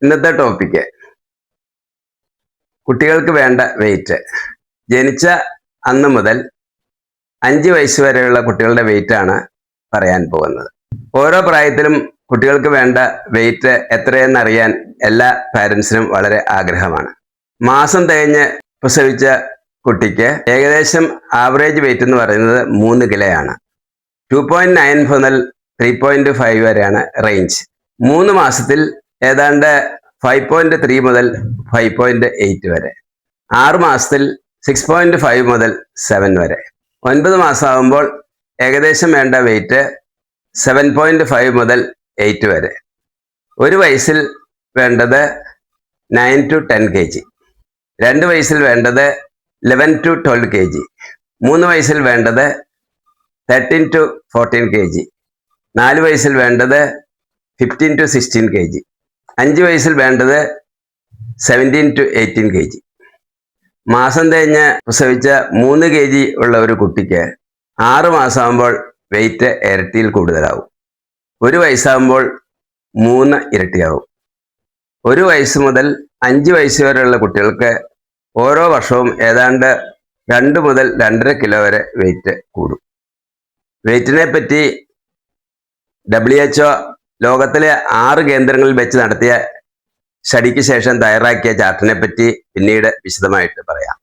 ഇന്നത്തെ ടോപ്പിക്ക് കുട്ടികൾക്ക് വേണ്ട വെയിറ്റ്. ജനിച്ച അന്ന് മുതൽ 5 വയസ്സ് വരെയുള്ള കുട്ടികളുടെ വെയിറ്റ് ആണ് പറയാൻ പോകുന്നത്. ഓരോ പ്രായത്തിലും കുട്ടികൾക്ക് വേണ്ട വെയിറ്റ് എത്രയെന്നറിയാൻ എല്ലാ പാരൻസിനും വളരെ ആഗ്രഹമാണ്. മാസം തികഞ്ഞ് പ്രസവിച്ച കുട്ടിക്ക് ഏകദേശം ആവറേജ് വെയിറ്റ് എന്ന് പറയുന്നത് 3 കിലോയാണ്. 2.9 മുതൽ 3.5 വരെയാണ് റേഞ്ച്. 3 മാസത്തിൽ ഏതാണ്ട് 5.3 മുതൽ 5.8 വരെ. 6 മാസത്തിൽ 6.5 മുതൽ 7 വരെ. 9 മാസമാകുമ്പോൾ ഏകദേശം വേണ്ട വെയിറ്റ് 7.5 മുതൽ 8 വരെ. 1 വയസ്സിൽ വേണ്ടത് 9 to 10 kg. 2 വയസ്സിൽ വേണ്ടത് 11 to 12 kg. 3 വയസ്സിൽ വേണ്ടത് 13 to 14 kg. 4 വയസ്സിൽ വേണ്ടത് 15 to 16 kg. 5 വയസ്സിൽ വേണ്ടത് 17 to 18 kg. മാസം തികഞ്ഞ് പ്രസവിച്ച 3 kg ഉള്ള ഒരു കുട്ടിക്ക് 6 മാസമാകുമ്പോൾ വെയിറ്റ് ഇരട്ടിയിൽ കൂടുതലാവും. 1 വയസ്സാകുമ്പോൾ 3 ഇരട്ടിയാവും. 1 വയസ്സ് മുതൽ 5 വയസ്സ് വരെയുള്ള കുട്ടികൾക്ക് ഓരോ വർഷവും ഏതാണ്ട് 2 മുതൽ 2.5 കിലോ വരെ വെയിറ്റ് കൂടും. വെയിറ്റിനെ പറ്റി WHO ലോകത്തിലെ 6 കേന്ദ്രങ്ങളിൽ വെച്ച് നടത്തിയ സ്റ്റഡിക്ക് ശേഷം തയ്യാറാക്കിയ ചാർട്ടിനെ പറ്റി പിന്നീട് വിശദമായിട്ട് പറയാം.